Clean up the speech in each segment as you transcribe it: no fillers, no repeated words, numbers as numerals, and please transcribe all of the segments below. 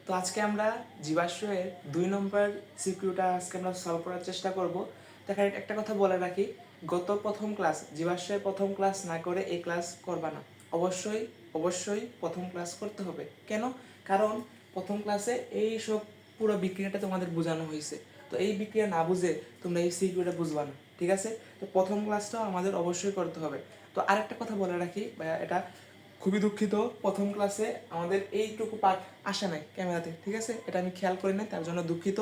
তো আজকে আমরা জীবাশ্মের 2 নম্বর সিকিউটা আজকে আমরা সলভ করার চেষ্টা করব। দেখার একটা কথা বলে রাখি, প্রথম ক্লাস জীবাশ্মের প্রথম ক্লাস না করে এই ক্লাস করবা না। অবশ্যই অবশ্যই প্রথম ক্লাস করতে হবে। কেন? কারণ প্রথম ক্লাসে এই সব পুরো বিক্রিয়াটা তোমাদের বোঝানো হয়েছে, তো এই বিক্রিয়া না বুঝে তোমরা এই সিকিউটা বুঝবা না, ঠিক আছে? তো প্রথম ক্লাসটাও আমাদের অবশ্যই করতে হবে। তো আরেকটা কথা বলে রাখি, এটা খুবই দুঃখিত, প্রথম ক্লাসে আমাদের এইটুকু পার্ট আসে নাই ক্যামেরাতে, ঠিক আছে? এটা আমি খেয়াল করি নাই, তার জন্য দুঃখিত।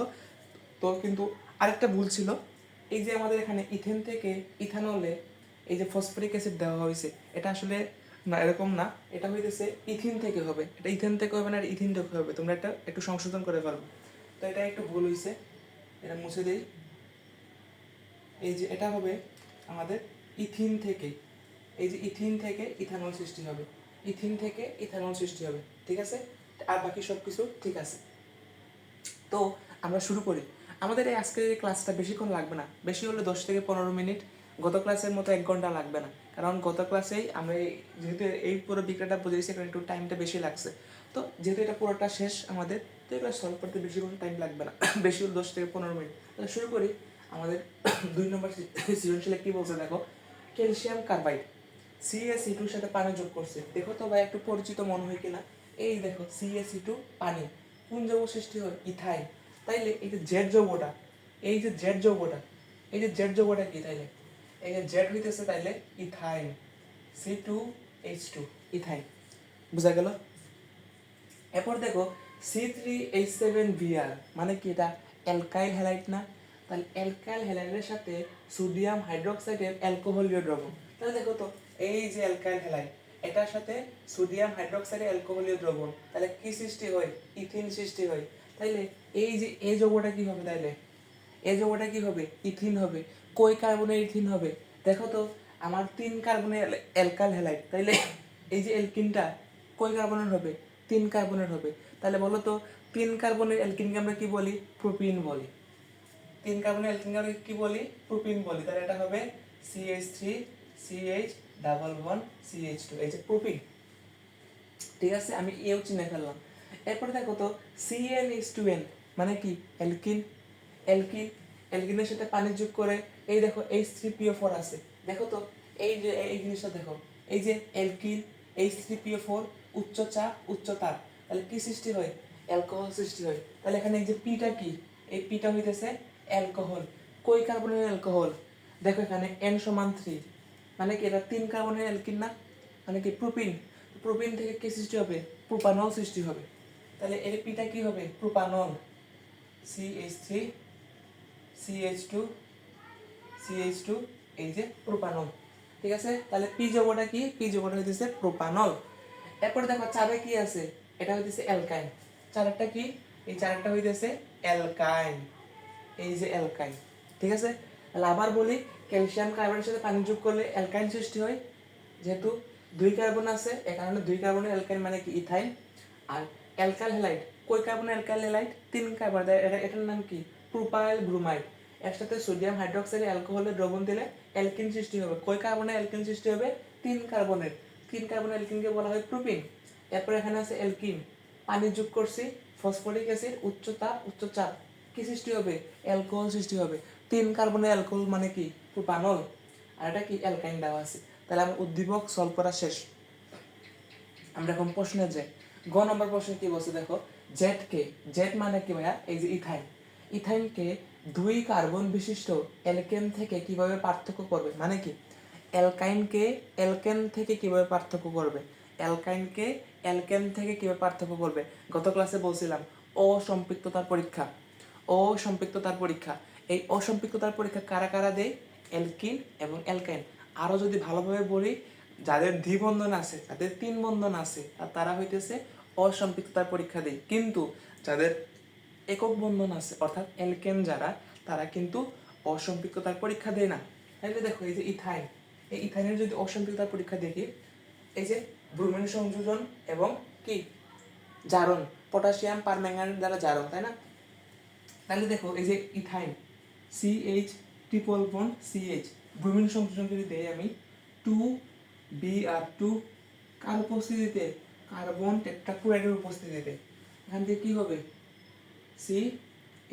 তো কিন্তু আরেকটা ভুল ছিল, এই যে আমাদের এখানে ইথেন থেকে ইথানলে এই যে ফসফরিক অ্যাসিড দেওয়া হয়েছে, এটা আসলে না, এরকম না, এটা হইতেছে ইথিন থেকে হবে। এটা ইথেন থেকে হবে না, ইথিন থেকে হবে। তোমরা এটা একটু সংশোধন করে পারবে। তো এটা একটু ভুল হয়েছে, এটা মুছে দিই। এই যে এটা হবে আমাদের ইথিন থেকে, এই যে ইথিন থেকে ইথানল সৃষ্টি হবে, ইথিন থেকে ইথানল সৃষ্টি হবে, ঠিক আছে? আর বাকি সব কিছু ঠিক আছে। তো আমরা শুরু করি। আমাদের এই আজকের এই ক্লাসটা বেশিক্ষণ লাগবে না, বেশি হলে 10 থেকে 15 মিনিট। গত ক্লাসের মতো 1 ঘন্টা লাগবে না, কারণ গত ক্লাসেই আমরা যেহেতু এই পুরো বিক্রিয়াটা বুঝেছি, কারণ একটু টাইমটা বেশি লাগছে। তো যেহেতু এটা পুরোটা শেষ আমাদের, তো এটা সলভ করতে বেশিক্ষণ টাইম লাগবে না, বেশি হলে 10 থেকে 15 মিনিট। তাহলে শুরু করি। আমাদের 2 নম্বর সৃজনশীলে কি বলছে দেখো, ক্যালসিয়াম কার্বাইড CaC2 সাথে পানি যোগ করছে। দেখো তো ভাই, একটু পরিচিত মনে হয় কিনা? এই দেখো CaC2 পানি, কোন যৌগ সৃষ্টি হয়? ইথাইন। তাইলে এই যে জেড যৌগটা, এই যে জেড যৌগটা, এই যে জেড যৌগটা কি? তাইলে এই যে জেড হইতেছে তাইলে ইথাইন, C2H2 ইথাইন। বুঝা গেল? এরপর দেখো C3H7Br, মানে কি? এটা অ্যালকাইল হ্যালাইড না? তাহলে অ্যালকাইল হ্যালাইডের সাথে সোডিয়াম হাইড্রোক্সাইডের অ্যালকোহলীয় দ্রবণ। তাহলে দেখো তো, এই যে অ্যালকাইল হ্যালাইড, এটার সাথে সোডিয়াম হাইড্রোক্সাইডের অ্যালকোহলীয় দ্রবণ, তাহলে কি সৃষ্টি হয়? ইথিন সৃষ্টি হয়। তাইলে এই যে এই যৌগটা কি হবে? তাইলে এই যৌগটা কি হবে? ইথিন হবে। কয় কার্বনের ইথিন হবে? দেখো তো, আমার 3 কার্বনের অ্যালকাইল হ্যালাইড, তাইলে এই যে অ্যালকিনটা কয় কার্বনের হবে? 3 কার্বনের হবে। তাহলে বলো তো, 3 কার্বনের অ্যালকিনকে আমরা কি বলি? প্রোপিন বলি। 3 কার্বনের অ্যালকিনকে আমরা কি বলি? প্রোপিন বলি। তাহলে এটা হবে CH3CH_CH2, এই যে প্রোপিন, ঠিক আছে? আমি এও চিনে ফেললাম। এরপরে দেখো তো CnH2n, মানে কি? অ্যালকিন। অ্যালকিন, অ্যালকিনের সাথে পানি যোগ করে এই দেখো H3PO4 আছে। দেখো তো, এই যে এই জিনিসটা দেখো, এই যে অ্যালকিন H3PO4, উচ্চ চাপ উচ্চ তাপ, তাহলে কি সৃষ্টি হয়? অ্যালকোহল সৃষ্টি হয়। তাহলে এখানে এই যে পিটা কি? এই পিটা হইতেছে অ্যালকোহল। কই কার্বনের অ্যালকোহল? দেখো এখানে N=3, মানে কি? এটা 3 কার্বনের অ্যালকিন না? মানে কি? প্রোপিন। প্রোপিন থেকে কি সৃষ্টি হবে? প্রোপানল সৃষ্টি হবে। তাহলে এর পিটা কি হবে? প্রোপানল, CH3CH2 এই যে প্রোপানল, ঠিক আছে? তাহলে পি যৌগটা কি? পি যৌগটা হইতেছে প্রোপানল। এরপরে দেখো চারে কি আছে? এটা হইতেছে অ্যালকাইন। চারটা কি? এই চারটা হইতেছে অ্যালকাইন, এই যে অ্যালকাইন, ঠিক আছে? তাহলে আবার বলি, ক্যালসিয়াম কার্বনের সাথে পানি যোগ করলে অ্যালকাইন সৃষ্টি হয়। যেহেতু 2 কার্বন আছে, এই কারণে 2 কার্বনের অ্যালকাইন, মানে কি? ইথাইন। আর অ্যালকাইল হ্যালাইড, কয় কার্বনের অ্যালকাইল হ্যালাইড? 3 কার্বন। এটার নাম কি? Propyl bromide. এর সাথে সোডিয়াম হাইড্রোক্সাইড অ্যালকোহলের দ্রবণ দিলে অ্যালকিন সৃষ্টি হবে। কয় কার্বনের অ্যালকিন সৃষ্টি হবে? 3 কার্বনের। 3 কার্বনের অ্যালকিনকে বলা হয় প্রোপিন। এরপর এখানে আছে অ্যালকিন, পানি যোগ করছি, ফসফরিক অ্যাসিড, উচ্চ তাপ উচ্চ চাপ, কি সৃষ্টি হবে? অ্যালকোহল সৃষ্টি হবে। 3 কার্বনের অ্যালকোহল, মানে কি? প্রোপানল। আর এটা কি? অ্যালকাইন দেওয়া আছে। তাহলে আমার উদ্দীপক সলভ করা শেষ। আমরা এখন প্রশ্নে যাই। গ নম্বর প্রশ্নে কি বলছে দেখো, জেড কে, জেড মানে কি ভাইয়া? এই যে ইথাইন, ইথাইনকে 2 কার্বন বিশিষ্ট অ্যালকেন থেকে কিভাবে পার্থক্য করবে? মানে কি? অ্যালকাইনকে অ্যালকেন থেকে কিভাবে পার্থক্য করবে? অ্যালকাইনকে অ্যালকেন থেকে কিভাবে পার্থক্য করবে? গত ক্লাসে বলছিলাম অসম্পৃক্ততার পরীক্ষা, অসম্পৃক্ততার পরীক্ষা। এই অসম্পৃক্ততার পরীক্ষা কারা কারা দেয়? অ্যালকিন এবং অ্যালকাইন। আরও যদি ভালোভাবে বলি, যাদের দ্বিবন্ধন আছে, যাদের 3 বন্ধন আছে, তারা হইতেছে অসম্পৃক্ততার পরীক্ষা দেয়। কিন্তু যাদের একক বন্ধন আছে, অর্থাৎ অ্যালকেন যারা, তারা কিন্তু অসম্পৃক্ততার পরীক্ষা দেয় না। তাহলে দেখো, এই যে ইথাইন, এই ইথাইনের যদি অসম্পৃক্ততার পরীক্ষা দেখি, এই যে ব্রোমিন সংযোজন এবং কি জারণ, পটাশিয়াম পারম্যাঙ্গানেট দ্বারা জারণ, তাই না? তাহলে দেখো, এই যে ইথাইন CH∼CH, ব্রোমিন সংযোজন যদি দেই আমি 2Br2, কার উপস্থিতিতে? কার্বন টেট্রাক্লোরাইডের উপস্থিতিতে। এখান থেকে কি হবে, C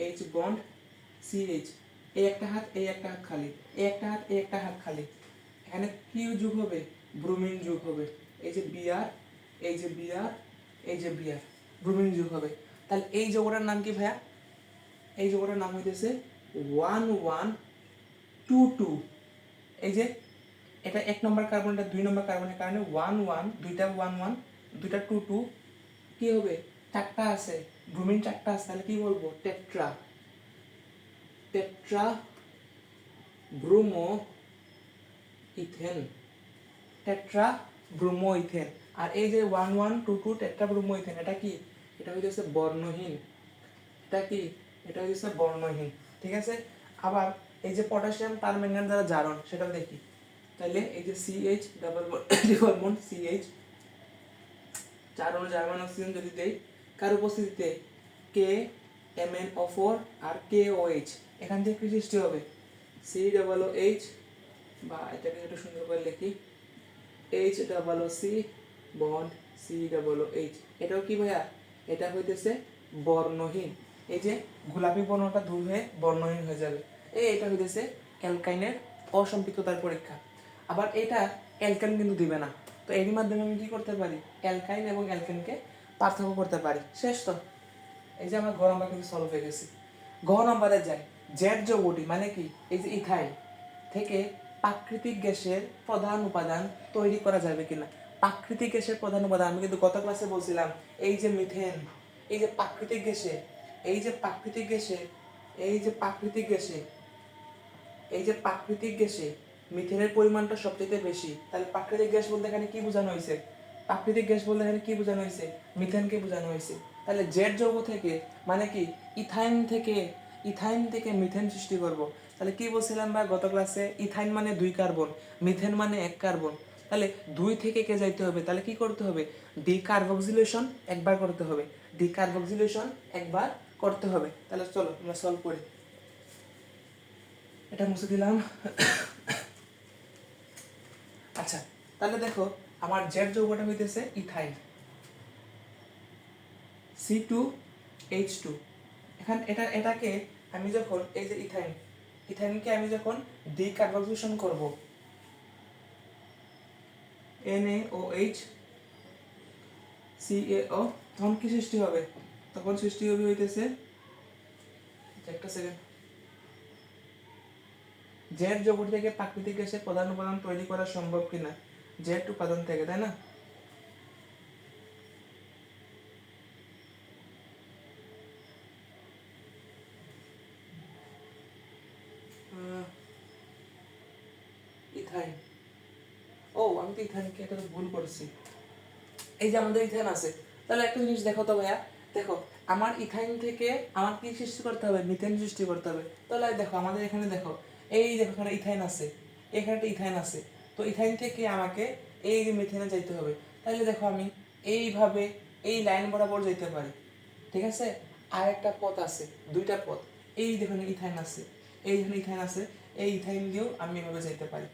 H bond C H, এই একটা হাত এই একটা হাত খালি, এই একটা হাত এই একটা হাত খালি, এখানে কি যোগ হবে, ব্রোমিন যোগ হবে, এই যে বিআর এই যে বিআর এই যে বিআর, ব্রোমিন যোগ হবে। তাহলে এই যৌগটার নাম কি ভাইয়া, এই যৌগটার নাম হইতেছে 1122। এই যে এটা 1 নম্বর কার্বন, এটা 2 নম্বর কার্বনের কারণে 11, দুইটা 11 দুইটা 22 কি হবে, চারটা আছে ব্রোমিন, চারটা আছে, তাহলে কি বলবো, tetra, tetra bromo ethane, tetra bromo ethane. আর এই যে 1122 টেট্রা ব্রোমো ইথেন, এটা কি, এটা হইতেছে বর্ণহীন, এটা কি, এটা হইতেছে বর্ণহীন, ঠিক আছে। আবার এই যে পটাশিয়াম পারম্যাঙ্গানেট দ্বারা জারণ, সেটাও দেখি। তাহলে এই যে CH ডাবল বন্ড CH, চার অণু জার্মান অক্সিজেন যদি দেই, কার উপস্থিতিতে, KMnO4 আর KOH, এখান থেকে কি সৃষ্টি হবে, COOH, বা এটাকে একটু সুন্দর করে লিখি, HOOC বন্ড COOH। এটাও কি ভাইয়া, এটা হইতেছে বর্ণহীন, এই যে গোলাপি বর্ণটা দূর হয়ে বর্ণহীন হয়ে যাবে, এটা হইতেছে অ্যালকাইনের অসম্পৃক্ততার পরীক্ষা। আবার এটা অ্যালকাইন কিন্তু দিবে না, তো এর মাধ্যমে আমি কি করতে পারি, অ্যালকাইন এবং অ্যালকেনকে পার্থক্য করতে পারি। শেষ তো, এই যে আমার গ নাম্বার কিন্তু সলভ হয়ে গেছে। গ নাম্বারে যাই, জেড যৌগটি মানে কি, এই যে ইথাইল থেকে প্রাকৃতিক গ্যাসের প্রধান উপাদান তৈরি করা যাবে কিনা। প্রাকৃতিক গ্যাসের প্রধান উপাদান আমি কিন্তু গত ক্লাসে বলছিলাম, এই যে মিথেন, এই যে প্রাকৃতিক গ্যাসে, এই যে প্রাকৃতিক গ্যাসে, এই যে প্রাকৃতিক গ্যাসে, এই যে প্রাকৃতিক গ্যাসে মিথেনের পরিমাণটা সবচেয়ে বেশি। তাহলে প্রাকৃতিক গ্যাস বলতে এখানে কি বোঝানো হয়েছে, প্রাকৃতিক গ্যাস বলতে এখানে কি বোঝানো হয়েছে, মিথেনকে বোঝানো হয়েছে। তাহলে জেড যৌগ থেকে মানে কি, ইথাইন থেকে, ইথাইন থেকে মিথেন সৃষ্টি করব। তাহলে কি বলছিলাম বা গত ক্লাসে, ইথাইন মানে 2 কার্বন, মিথেন মানে 1 কার্বন, তাহলে 2 থেকে কে যাইতে হবে, তাহলে কি করতে হবে, ডিকার্বক্সিলেশন একবার করতে হবে, ডিকার্বক্সিলেশন একবার করতে হবে। তাহলে চলো আমরা সলভ করি, এটা মুছে দিলাম। আচ্ছা, তাহলে দেখো আমার জেড যৌগটা হইতেছে ইথাইল, C2H2। এটাকে আমি যখন, এই যে ইথাইনকে আমি যখন ডিকার্বক্সিলেশন করব, NaOH CaO, তখন কি সৃষ্টি হবে, তখন সৃষ্টি হবে হইতেছে, একটা সেকেন্ড, জেড যৌগ থেকে প্রাকৃতিক গ্যাসের প্রধান উপাদান তৈরি করা সম্ভব কিনা, জেড উপাদান থেকে, তাই না। ইথাইন, ও আমি তো ইথাইনকে একটা ভুল করছি, এই যে আমাদের ইথাইন আছে। তাহলে একটা জিনিস দেখো তো ভাইয়া, দেখো আমার ইথাইন থেকে আমার কি সৃষ্টি করতে হবে, মিথেন সৃষ্টি করতে হবে। তাহলে দেখো আমাদের এখানে দেখো, এই দেখো এখানে ইথাইন আছে, এখানে একটা ইথাইন আছে, তো ইথাইন থেকে আমাকে এই যে মিথেনে যাইতে হবে। তাহলে দেখো আমি এইভাবে এই লাইন বরাবর যেতে পারি, ঠিক আছে। আর একটা পথ আছে, দুইটা পথ, এই দেখুন ইথাইন আছে, এইখানে ইথাইন আছে, এই ইথাইন দিয়েও আমি এভাবে যেতে পারি,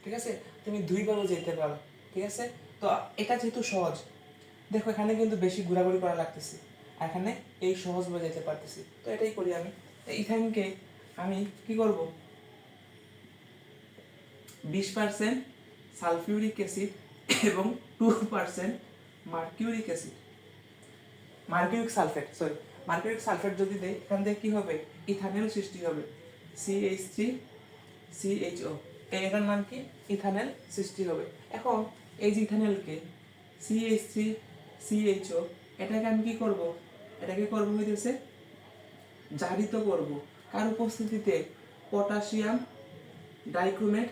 ঠিক আছে। তুমি দুইভাবে যেতে পারো, ঠিক আছে। তো এটা যেহেতু সহজ, দেখো এখানে কিন্তু বেশি ঘোরাঘুরি করা লাগতেছে, আর এখানে এই সহজভাবে যেতে পারতেছি, তো এটাই করি আমি। ইথাইনকে আমি কি করব, 20% সালফিউরিক অ্যাসিড এবং 2% mercuric acid, mercuric sulphate, sorry mercuric sulphate যদি দেয়, এখান থেকে কি হবে, ইথানেল সৃষ্টি হবে, CH3CHO, এটার নাম কি, ইথানেল সৃষ্টি হবে। এখন এই যে ইথানেলকে CH3CHO, এটাকে আমি কি করব, এটাকে করব হইতেছে জারিত করব, কার উপস্থিতিতে, পটাশিয়াম ডাইক্রোমেট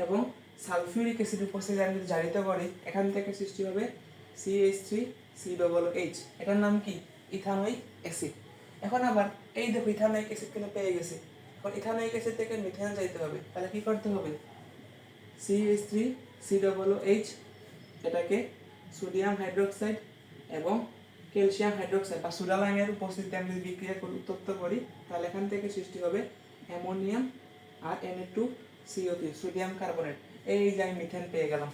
এবং সালফিউরিক অ্যাসিড উপস্থিতিতে আমি যদি জারিত করি, এখান থেকে সৃষ্টি হবে CH3COOH, এটার নাম কি, ইথানোয়িক অ্যাসিড। এখন আবার এই দেখো ইথানোয়িক অ্যাসিড কিন্তু পেয়ে গেছে, এখন ইথানোয়িক অ্যাসিড থেকে মিথেন যাইতে হবে, তাহলে কি করতে হবে, CH3COOH, এটাকে সোডিয়াম হাইড্রোক্সাইড এবং ক্যালসিয়াম হাইড্রোক্সাইড বা সুডালাইমের উপস্থিতিতে আমি যদি বিক্রিয়া করে উত্তপ্ত করি, তাহলে এখান থেকে সৃষ্টি হবে অ্যামোনিয়াম আর Na2CO3, সোডিয়াম কার্বনেট, এই যে আমি মিথেন পেয়ে গেলাম।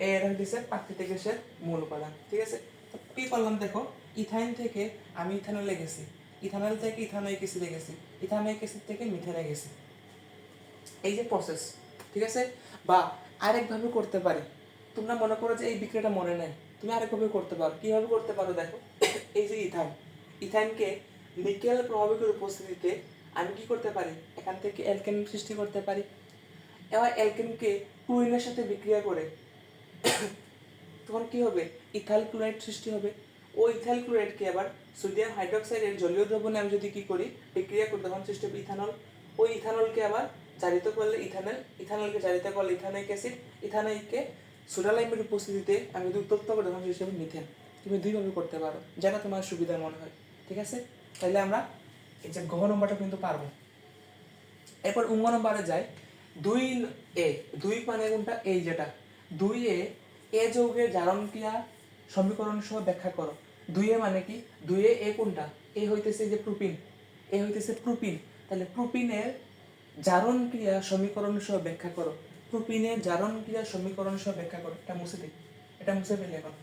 এটা হচ্ছে প্রাকৃতিক গ্যাসের মূল উপাদান, ঠিক আছে। তো কি করলাম দেখো, ইথাইন থেকে আমি ইথানলে গেছি, ইথানল থেকে ইথানোয়িক অ্যাসিডে গেছি, ইথানোয়িক অ্যাসিড থেকে মিথেনে গেছি, এই যে প্রসেস। ঠিক আছে, বা আরেকভাবে করতে পারি, তোমরা মনে করো যে এই বিক্রিয়াটা মনে নেই, তুমি আরেকভাবে করতে পারো। কীভাবে করতে পারো দেখো, এই যে ইথাইন, ইথাইনকে নিকেল প্রভাবকের উপস্থিতিতে আমি কি করতে পারি, এখান থেকে অ্যালকেন সৃষ্টি করতে পারি। এবার অ্যালকেনকে ক্লোরিনের সাথে বিক্রিয়া করে তখন কি হবে, ইথাইল ক্লোরাইড সৃষ্টি হবে। ওই ইথাইল ক্লোরাইডকে আবার সোডিয়াম হাইড্রোক্সাইডের জলীয় দ্রবণে আমি যদি কি করি, বিক্রিয়া করি, তখন সৃষ্টি হবে ইথানল। ওই ইথানলকে আবার জারিত করলে ইথানল, ইথানলকে জারিত করলে ইথানোয়িক অ্যাসিড, ইথানোয়িককে সোডা লাইমের উপস্থিতিতে আমি যদি উত্তপ্ত করি, তখন সৃষ্টি হবে মিথেন। তুমি দুইভাবে করতে পারো, যেটা তোমার সুবিধার মনে হয়। ঠিক আছে, তাহলে আমরা এই যে গহ নম্বরটা কিন্তু পারবো। এরপর উঙ্গ নম্বরে যাই। 2A, 2 মানে কোনটা, এই যেটা 2A, এ যৌগের জারণ ক্রিয়া সমীকরণ সহ ব্যাখ্যা করো। 2A মানে কি, 2A এ কোনটা, এ হইতেছে যে প্রোপিন, এ হইতেছে প্রোপিন। তাহলে প্রোপিনের জারণ ক্রিয়া সমীকরণ সহ ব্যাখ্যা করো। প্রোপিনের জারণ ক্রিয়া সমীকরণ সহ ব্যাখ্যা করো। এটা মুছে দিই, এটা মুছে ফেলি এখন।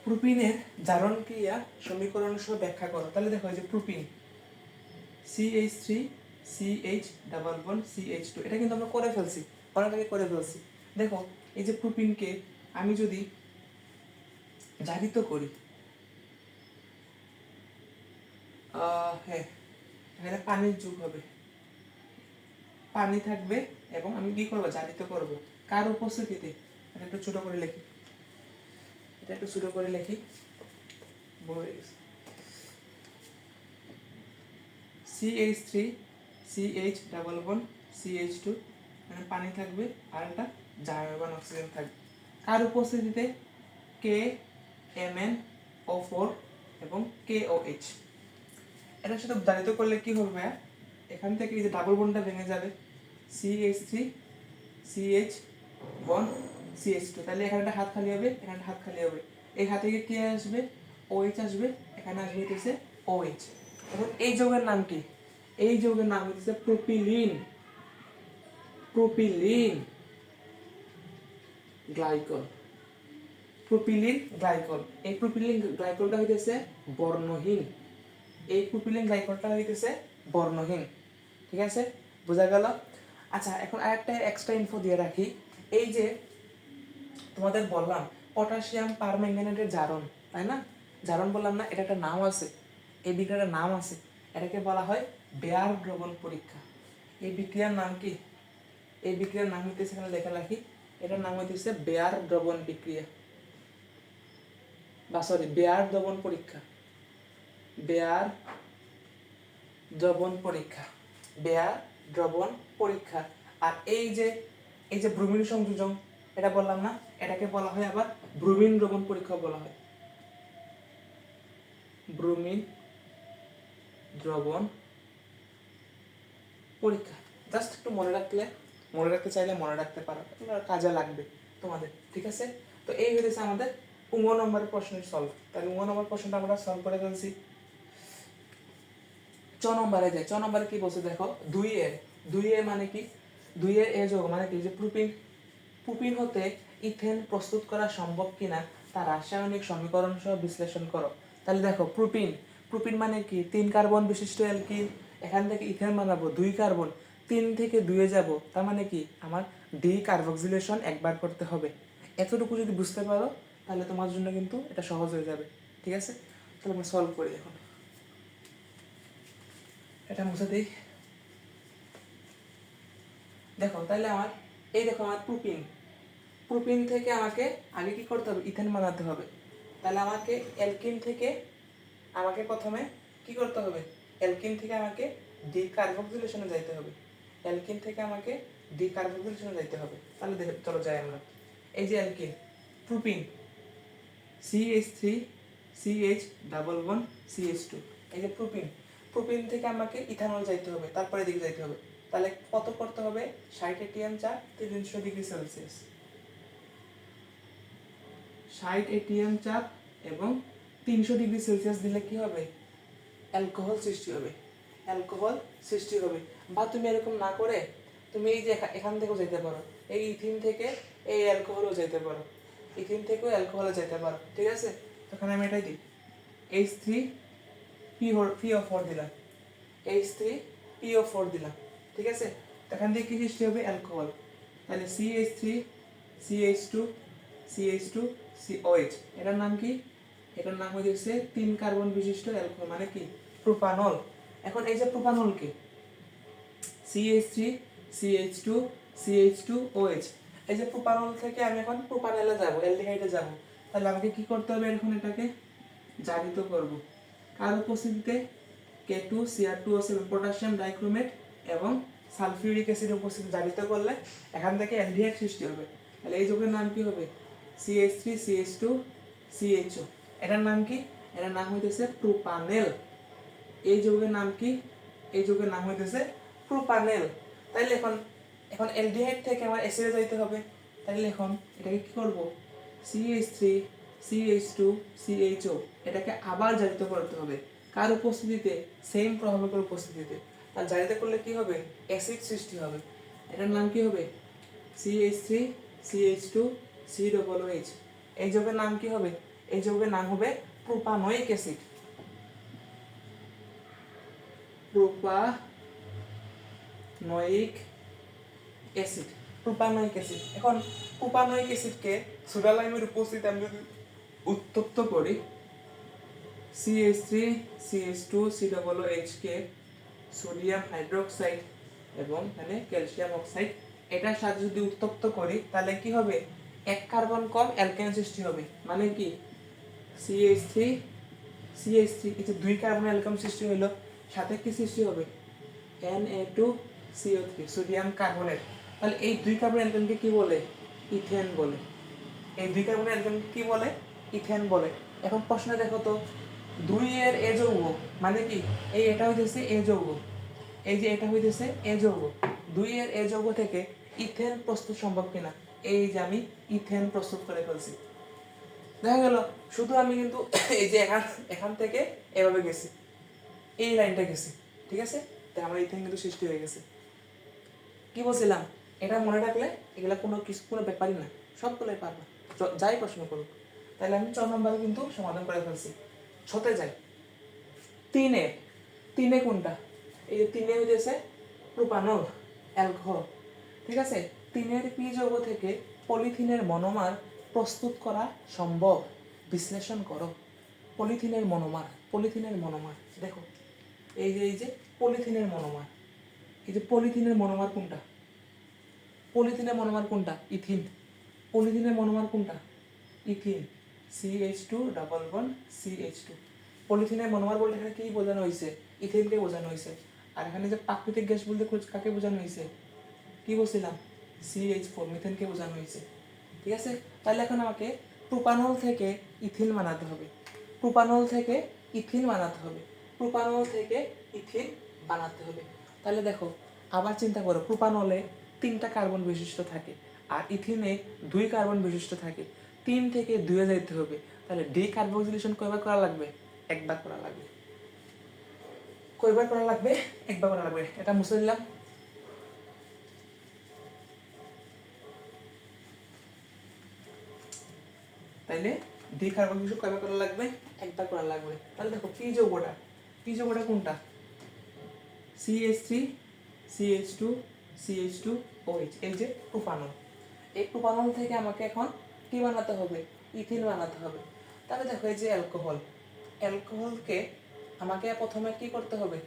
প্রোপিনের জারণ ক্রিয়া সমীকরণ সহ ব্যাখ্যা করো। তাহলে দেখো এই যে propene CH3 CH double bond CH2, এটা কিন্তু আমরা করে ফেলছি, অনেক আগে করে ফেলছি। দেখো এই যে প্রোপিনকে আমি যদি জারিত করি, হ্যাঁ এখানে পানির যুগ হবে, পানি থাকবে এবং আমি কি করবো, জারিত করব। কার উপস্থিতিতে, এটা একটু ছোট করে লিখি, এটা একটু ছোট করে লিখি, CH3 CH double bond CH2, মানে পানি থাকবে আর একটা জার্মান অক্সিজেন থাকবে। কার উপস্থিতিতে, KMnO4 এবং KOH। এটার সাথে জারিত করলে কি হবে, এখান থেকে এই যে ডাবল বন্ডটা ভেঙে যাবে, CH3 CH বন্ড CH2, তাহলে এখানে একটা হাত খালি হবে, এখানে একটা হাত খালি হবে। এই হাতে গিয়ে কি আসবে, OH আসবে, এখানে আসবে হচ্ছে OH। এখন এই যৌগের নাম কি, এই যৌগের নাম হচ্ছে propylene, propylene glycol, propylene glycol. এই প্রোপিলিন গ্লাইকলটা হইতেছে বর্ণহীন, এই প্রোপিলিন গ্লাইকলটা হইতেছে বর্ণহীন। ঠিক আছে, বোঝা গেল। আচ্ছা, এখন আরেকটা এক্সট্রা ইনফো দিয়ে রাখি। এই যে তোমাদের বললাম পটাশিয়াম পারম্যাঙ্গানেটের জারণ, তাই না, জারণ বললাম না, এটা একটা নাম আছে, এই বিক্রিয়ার নাম আছে, এটাকে বলা হয় বেয়ার দ্রবণ পরীক্ষা। এই বিক্রিয়ার নাম কি, এই বিক্রিয়ার নাম হইতেছে, এখানে লেখা রাখি, এটার নাম হইতেছে বেয়ার দ্রবণ বিক্রিয়া, বা সরি বেয়ার দ্রবণ পরীক্ষা, বেয়ার দ্রবণ পরীক্ষা, বেয়ার দ্রবণ পরীক্ষা। আর এই যে ব্রোমিন সংযোজন, এটা বললাম না, এটাকে বলা হয় আবার ব্রোমিন দ্রবণ পরীক্ষা বলা হয়, ব্রোমিন দ্রবণ পরীক্ষা। জাস্ট একটু মনে রাখতে চাইলে মনে রাখতে পারো, কাজে লাগবে তোমাদের। ঠিক আছে, তো এই হয়েছে আমাদের 15 নম্বরের প্রশ্নের সলভ। তাহলে 15 নম্বর প্রশ্নটা আমরা সলভ করে ফেলছি। 6 নম্বরে যাই। 6 নম্বরে কি বলছে দেখো, 2A মানে কি, 2A এ যৌগ মানে কি, যে প্রোপিন, প্রোপিন হতে ইথেন প্রস্তুত করা সম্ভব কিনা তা রাসায়নিক সমীকরণ সহ বিশ্লেষণ করো। তাহলে দেখো প্রোপিন, প্রোপিন মানে কি, 3 কার্বন বিশিষ্ট অ্যালকিন, এখান থেকে ইথেন বানাবো 2 কার্বন, 3 থেকে 2 যাব, তার মানে কি আমার ডি কার্বক্সিলেশন একবার করতে হবে। এতটুকু যদি বুঝতে পারো তাহলে তোমার জন্য কিন্তু এটা সহজ হয়ে যাবে। ঠিক আছে, তাহলে আমরা সলভ করি এখন। এটা মুছে দিই। দেখো তাহলে আমার এই দেখো আমার প্রোপিন, প্রোপিন থেকে আমাকে আগে কি করতে হবে, ইথেন বানাতে হবে। তাহলে আমাকে অ্যালকিন থেকে আমাকে প্রথমে কি করতে হবে, অ্যালকিন থেকে আমাকে ডি কার্বক্সিলেশনে যাইতে হবে, অ্যালকিন থেকে আমাকে ডি কার্বক্সিলেশনে যাইতে হবে। তাহলে দেখো চলো যাই আমরা। এই যে alkyne propene CH3 CH double bond CH2, এই যে প্রোপিন, প্রোপিন থেকে আমাকে ইথানল যাইতে হবে, তারপরে দিকে যাইতে হবে। তাহলে কত করতে হবে, 60 ATM চাপ 300 ডিগ্রি সেলসিয়াস, 60 ATM চাপ এবং 300 ডিগ্রি সেলসিয়াস দিলে কি হবে, অ্যালকোহল সৃষ্টি হবে, অ্যালকোহল সৃষ্টি হবে। বা তুমি এরকম না করে তুমি এই যে এখান থেকেও যেতে পারো, এই ইথিন থেকে এই অ্যালকোহলও যেতে পারো, ইথিন থেকেও অ্যালকোহলে যেতে পারো। ঠিক আছে, তখন আমি এটাই দিই, H3PO4 দিলাম, H3PO4 দিলাম, ঠিক আছে। এখান থেকে কি সৃষ্টি হবে, অ্যালকোহল। তাহলে CH3CH2CH2COH, এটার নাম কি, এটার নাম হচ্ছে 3 কার্বন বিশিষ্ট অ্যালকোহল, মানে কি প্রোপানল। এখন এই যে প্রোপানলকে CH3CH2CH2OH, এই যে প্রোপানল থেকে আমি এখন প্রোপানলে যাব, অ্যালডিহাইডে যাব। তাহলে আমাকে কি করতে হবে, এখন এটাকে জারিত করব। কার উপস্থিতিতে, K2Cr2O7 পটাশিয়াম ডাইক্রোমেট এবং সালফিউরিক অ্যাসিডের উপস্থিতি জারিত করলে এখান থেকে অ্যালডিহাইড সৃষ্টি হবে। তাহলে এই যৌগের নাম কি হবে, CH3CH2CHO। এটার নাম কি, এটার নাম হইতেছে প্রোপানেল। এই যৌগের নাম কি, এই যৌগের নাম হইতেছে প্রোপানেল। তাইলে এখন এখন অ্যালডিহাইড থেকে আমার অ্যাসিডে যাইতে হবে। তাইলে এখন এটাকে কি করব, CH3CH2CHO, এটাকে আবার জারিত করতে হবে। কার উপস্থিতিতে, সেম প্রভাবকের উপস্থিতিতে। আর জারিত করলে কি হবে, অ্যাসিড সৃষ্টি হবে। এটার নাম কি হবে, CH3CH2COOH। এই যৌগের নাম কি হবে, এই যৌগের নাম হবে propanoic acid, propanoic acid, propanoic acid. এখন প্রোপানোয়িক অ্যাসিডকে সোডা লাইমের উপস্থিতিতে আমি যদি উত্তপ্ত করি, CH3CH2COOH কে সোডিয়াম হাইড্রোক্সাইড এবং এখানে ক্যালসিয়াম অক্সাইড, এটার সাথে যদি উত্তপ্ত করি, তাহলে কি হবে, এক কার্বন কম অ্যালকেন সৃষ্টি হবে। মানে কি CH3 এই যে 2 কার্বন অ্যালকেন সৃষ্টি হলো, সাথে কি সৃষ্টি হবে, Na2CO3 সোডিয়াম কার্বনেট। তাহলে এই 2 কার্বন অ্যালকেনকে কি বলে, ইথেন বলে। এই 2 কার্বন অ্যালকেনকে কি বলে, ইথেন বলে। এখন প্রশ্ন দেখো তো, 2 এর এ যৌগ মানে কি, এই এটা হইতেছে এ যৌগ, এই যে এটা হইতেছে এ যৌগ, 2 এর এ যৌগ থেকে ইথেন প্রস্তুত সম্ভব কিনা। এই যে আমি ইথেন প্রস্তুত করে ফেলছি। দেখা গেল শুধু আমি কিন্তু এই যে এখান থেকে এভাবে গেছি, এই লাইনটা গেছি, ঠিক আছে। তাই আমার ইথেন কিন্তু সৃষ্টি হয়ে গেছে। কি বলছিলাম, এটা মনে রাখলে এগুলা কোনো ব্যাপারই না, সবগুলোই পারবা, যাই প্রশ্ন করুক। তাহলে আমি 4 নম্বরে কিন্তু সমাধান করে ফেলছি। ছতে যাই, তিনে কোনটা, এই যে 3 হইতেছে প্রোপানল অ্যালকোহল, ঠিক আছে। 3 পি যৌগ থেকে পলিথিনের মনোমার প্রস্তুত করা সম্ভব, বিশ্লেষণ করো। পলিথিনের মনোমার দেখো, এই যে পলিথিনের মনোমার, এই যে পলিথিনের মনোমার কোনটা, পলিথিনের মনোমার কোনটা, ইথিন। পলিথিনের মনোমার কোনটা, ethene, CH2 double bond CH2। পলিথিনের মনোমার বলতে এখানে কি বোঝানো হয়েছে, ইথিনকে বোঝানো হয়েছে। আর এখানে যে প্রাকৃতিক গ্যাস বলতে কাকে বোঝানো হয়েছে, কি বলছিলাম, CH4 মিথেনকে বোঝানো হয়েছে, ঠিক আছে। তাহলে এখন আমাকে প্রোপানল থেকে ইথিন বানাতে হবে, প্রোপানল থেকে ইথিন বানাতে হবে, প্রোপানল থেকে ইথিন বানাতে হবে। তাহলে দেখো আবার চিন্তা করো, প্রোপানলে 3টা কার্বন বিশিষ্ট থাকে আর ইথিনে 2 কার্বন বিশিষ্ট থাকে, 3 থেকে 2 এ যেতে হবে। তাহলে ডিকার্বক্সিলেশন কয়বার করা লাগবে, একবার করা লাগবে। কয়বার করা লাগবে, একবার করা লাগবে। এটা মুছে দিলাম। তাইলে ডিকার্বক্সিলেশন কয়বার করা লাগবে, একবার করা লাগবে। তাহলে দেখো পি যৌগটা কোনটা, CH3CH2CH2OH, এই যে প্রোপানল। এই প্রোপানল থেকে আমাকে এখন কি বানাতে হবে, ইথিন বানাতে হবে। তাহলে দেখো এই যে অ্যালকোহলকে আমাকে প্রথমে কি করতে হবে,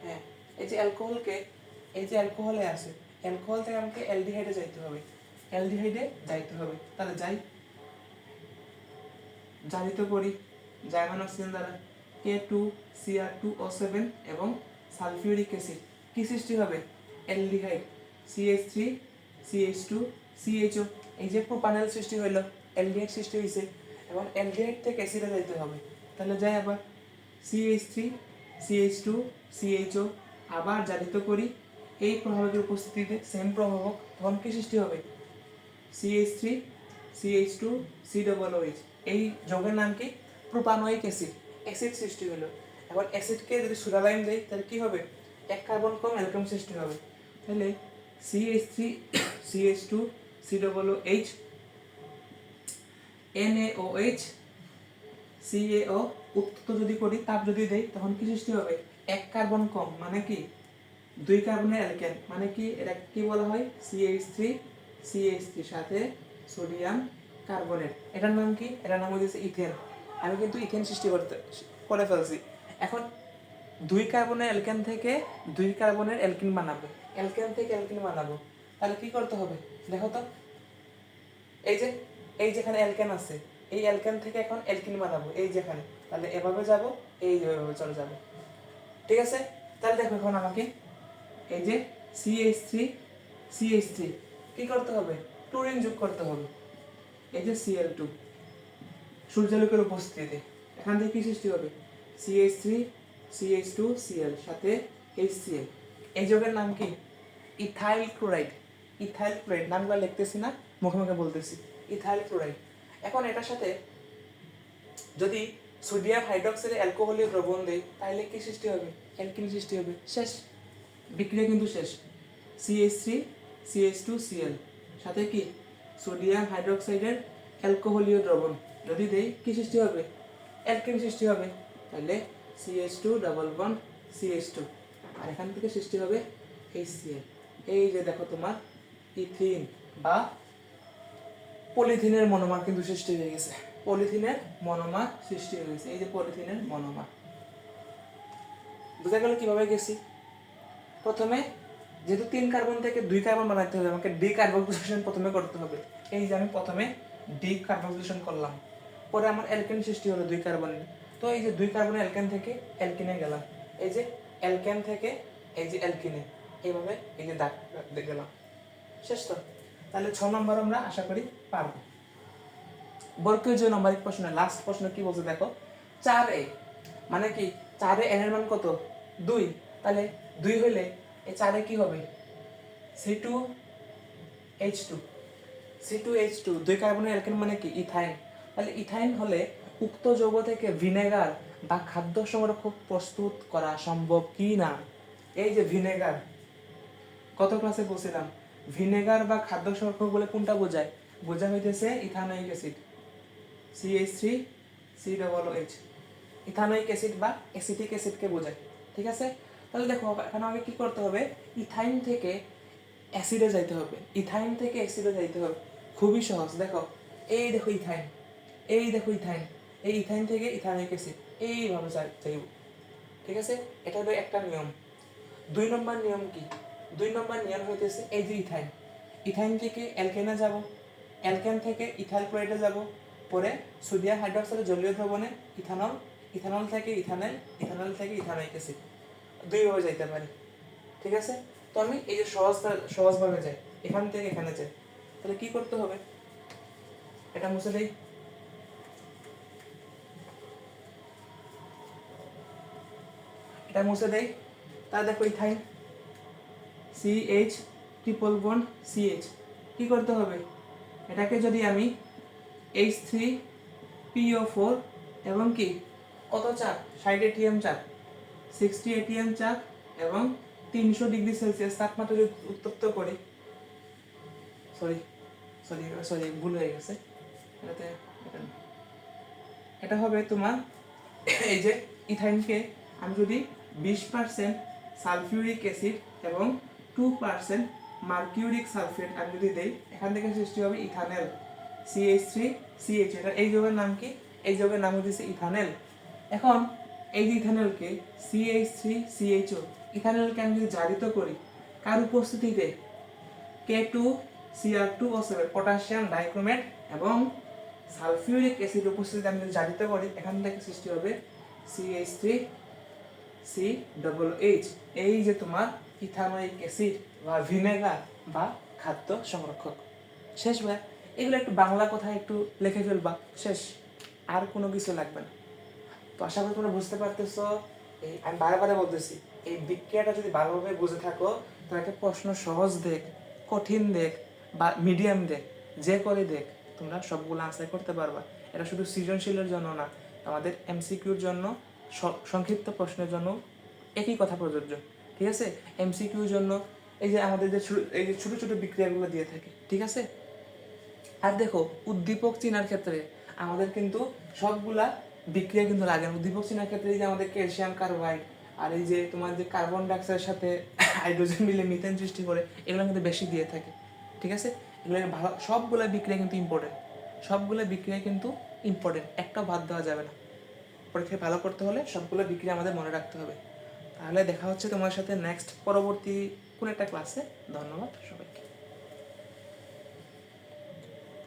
হ্যাঁ, এই যে অ্যালকোহলে আছে, অ্যালকোহল থেকে আমাকে অ্যালডিহাইডে যাইতে হবে, তাহলে জারিত করি জার্মান অক্সিজেন দ্বারা, K2Cr2O7 এবং সালফিউরিক অ্যাসিড, কি সৃষ্টি হবে, অ্যালডিহাইড, CH3CH2CHO। এই যে প্রোপানেল সৃষ্টি হইলো, অ্যালডিহাইড সৃষ্টি হয়েছে, এবং অ্যালডিহাইড থেকে অ্যাসিডে যাইতে হবে। তাহলে যাই আবার CH3CH2CHO, আবার জারিত করি, এই প্রভাবকের উপস্থিতিতে সেম প্রভাবক, তখন কি সৃষ্টি হবে, CH3CH2COOH। এই যৌগের নাম কি, প্রোপানোয়িক অ্যাসিড সৃষ্টি হলো। এবার অ্যাসিডকে যদি সোডা লাইম দেই, তাহলে কি হবে, এক কার্বন কম অ্যালকেন সৃষ্টি হবে। তাহলে CH3CH2COOH NaOH CaO উত্তপ্ত যদি করি, তাপ যদি দেই, তখন কি সৃষ্টি হবে? এক কার্বন কম, মানে কি দুই কার্বনের অ্যালকেন, মানে কি এটা কি বলা হয়? CH3 সাথে সোডিয়াম কার্বনেট। এটার নাম কি? এটার নাম হচ্ছে ইথেন। আমি কিন্তু ইথেন সৃষ্টি করে ফেলছি। এখন দুই কার্বনের অ্যালকেন থেকে দুই কার্বনের অ্যালকিন বানাবো, অ্যালকেন থেকে অ্যালকিন বানাবো। তাহলে কি করতে হবে দেখো তো, এই যেখানে অ্যালকেন আছে, এই অ্যালকেন থেকে এখন অ্যালকিন বানাবো এই যেখানে। তাহলে এভাবে যাব, এই যেভাবে চলে যাব, ঠিক আছে? তাহলে দেখো এখন আমাকে এই যে CH3 কি করতে হবে? ক্লোরিন যোগ করতে হবে। এই যে Cl2 সূর্যালোকের উপস্থিতিতে এখান থেকে কি সৃষ্টি হবে? CH3CH2Cl সাথে HCl। এই যোগের নাম কি? Ethyl chloride. ইথাইল ক্লোরাইড নামগুলো লিখতেছি না, মুখে মুখে বলতেছি, ইথাইল ক্লোরাইড। এখন এটার সাথে যদি সোডিয়াম হাইড্রোক্সাইডের অ্যালকোহলীয় দ্রবণ দেই, তাহলে কি সৃষ্টি হবে? অ্যালকিন সৃষ্টি হবে। শেষ, বিক্রিয়া কিন্তু শেষ। CH3CH2Cl সাথে কি সোডিয়াম হাইড্রোক্সাইডের অ্যালকোহলীয় দ্রবণ যদি দেই, কি সৃষ্টি হবে? অ্যালকিন সৃষ্টি হবে। তাহলে CH2 ডাবল বন্ড CH2, আর এখান থেকে সৃষ্টি হবে HCl। এই যে দেখো তোমার ইথিন বা পলিথিনের মনোমার কিন্তু সৃষ্টি হয়ে গেছে। পলিথিনের মনোমার সৃষ্টি হয়ে গেছে, এই যে পলিথিনের মনোমার। বুঝা গেল কিভাবে গেছি? প্রথমে যেহেতু 3 কার্বন থেকে 2 কার্বন বানাতে হবে, আমাকে ডিকার্বক্সিলেশন প্রথমে করতে হবে। এই যে আমি প্রথমে ডিকার্বক্সিলেশন করলাম, পরে আমার অ্যালকেন সৃষ্টি হলো 2 কার্বনের। তো এই যে 2 কার্বনের অ্যালকেন থেকে অ্যালকিনে গেলাম, এই যে অ্যালকেন থেকে এই যে অ্যালকিনে, এইভাবে এই যে দাগ গেলাম। শেষ তো? তাহলে 6 নম্বর আমরা আশা করি পারবো। বর্গীয় যে নম্বরিক প্রশ্নে লাস্ট প্রশ্ন কি বলছে দেখো, 4a মানে কি 4 এ n এর মান কত? 2। তাহলে 2 হলে এই 4 এ কি হবে? C2H2 2 কার্বনের অ্যালকেন মানে কি ইথাইন। তাহলে ইথাইন হলে উক্ত যৌগ থেকে ভিনেগার বা খাদ্য সংরক্ষক প্রস্তুত করা সম্ভব কি না? এই যে ভিনেগার, কত ক্লাসে বলছিলাম, ভিনেগার বা খাদ্য সংরক্ষক বলে কোনটা বোঝায়? বোঝা হইতেছে ethanoic acid, CH3COOH, ethanoic acid বা অ্যাসিটিক অ্যাসিডকে বোঝায়। ঠিক আছে? তাহলে দেখো এখানে আমাকে কি করতে হবে? ইথাইন থেকে অ্যাসিডে যাইতে হবে, ইথাইন থেকে অ্যাসিডে যাইতে হবে। খুবই সহজ, দেখো এই দেখো ইথাইন, এই দেখো ইথাইন, এই ইথাইন থেকে ইথানোয়িক অ্যাসিড এইভাবে যাইব। ঠিক আছে? এটা হলো একটা নিয়ম। 2 নম্বর নিয়ম কি? 2 নম্বর নিয়ম হইতেছে এই যে ইথাইন, ইথাইন থেকে অ্যালকেনে যাব, অ্যালকেন থেকে ইথাইল ক্লোরাইডে যাব, পরে সোডিয়াম হাইড্রোক্সাইড জলীয় দ্রবণে ইথানল, ইথানল থেকে ইথানল, ইথানল থেকে ইথানোয়িক অ্যাসিড, 2 ভাবে যাইতে পারি। ঠিক আছে? তো আমি এই যে সহজভাবে যাই, এখান থেকে এখানে যাই, তাহলে কি করতে হবে? এটা মুছে দেই। এটা মুছে দেই। তাহলে দেখো ethyne CH triple bond CH, কি করতে হবে? এটাকে যদি আমি H3PO4 এবং কি কত চাপ, 60 ATM চাপ, 60 ATM চাপ এবং 300 ডিগ্রি সেলসিয়াস তাপমাত্রা যদি উত্তপ্ত করি, সরি সরি সরি ভুল হয়ে গেছে, এটা হবে তোমার এই যে ইথাইনকে আমি যদি 20% সালফিউরিক অ্যাসিড এবং 2% মার্কিউরিক সালফেট আমি যদি দেই, এখান থেকে সৃষ্টি হবে ইথানেল CH3CH। এটা এই যৌগের নাম কি? এই যৌগের নাম হচ্ছে ইথানেল। এখন এই যে ইথানেলকে CH3CHO, ইথানেলকে আমি যদি জারিত করি কার উপস্থিতিতে? K2Cr2O7 পটাশিয়াম ডাইক্রোমেট এবং সালফিউরিক অ্যাসিড উপস্থিতিতে আমি যদি জারিত করি, এখান থেকে সৃষ্টি হবে CH3COOH। এই যে তোমার ইথানোয়িক অ্যাসিড বা ভিনেগার বা খাদ্য সংরক্ষক। শেষ ভাই, এগুলো একটু বাংলা কথা একটু লিখে ফেলবা, শেষ, আর কোনো কিছু লাগবে না। তো আশা করি তোমরা বুঝতে পারতেছো। এই আমি বারে বলতেছি, এই বিক্রিয়াটা যদি ভালোভাবে বুঝে থাকো, তোমাকে প্রশ্ন সহজ দেখ, কঠিন দেখ বা মিডিয়াম দেখ, যে করে দেখ, তোমরা সবগুলো আনসার করতে পারবা। এটা শুধু সৃজনশীলের জন্য না, আমাদের MCQর জন্য, সংক্ষিপ্ত প্রশ্নের জন্য একই কথা প্রযোজ্য। ঠিক আছে? MCQর জন্য এই যে আমাদের যে এই যে ছোট ছোট বিক্রিয়াগুলো দিয়ে থাকে। ঠিক আছে? আর দেখো উদ্দীপক চিনার ক্ষেত্রে আমাদের কিন্তু সবগুলা বিক্রিয়া কিন্তু লাগে না। উদ্দীপক চিনার ক্ষেত্রে এই যে আমাদের ক্যালসিয়াম কার্বাইড আর এই যে তোমার যে কার্বন ডাইঅক্সাইডের সাথে হাইড্রোজেন মিলে মিথেন সৃষ্টি করে, এগুলো কিন্তু বেশি দিয়ে থাকে। ঠিক আছে, এগুলো ভালো, সবগুলো বিক্রিয়া কিন্তু ইম্পর্টেন্ট, সবগুলো বিক্রিয়া কিন্তু ইম্পর্টেন্ট, একটাও বাদ দেওয়া যাবে না। পরীক্ষায় ভালো করতে হলে সবগুলো বিক্রিয়া আমাদের মনে রাখতে হবে। তাহলে দেখা হচ্ছে তোমার সাথে নেক্সট পরবর্তী কোন একটা ক্লাসে। ধন্যবাদ সবাই।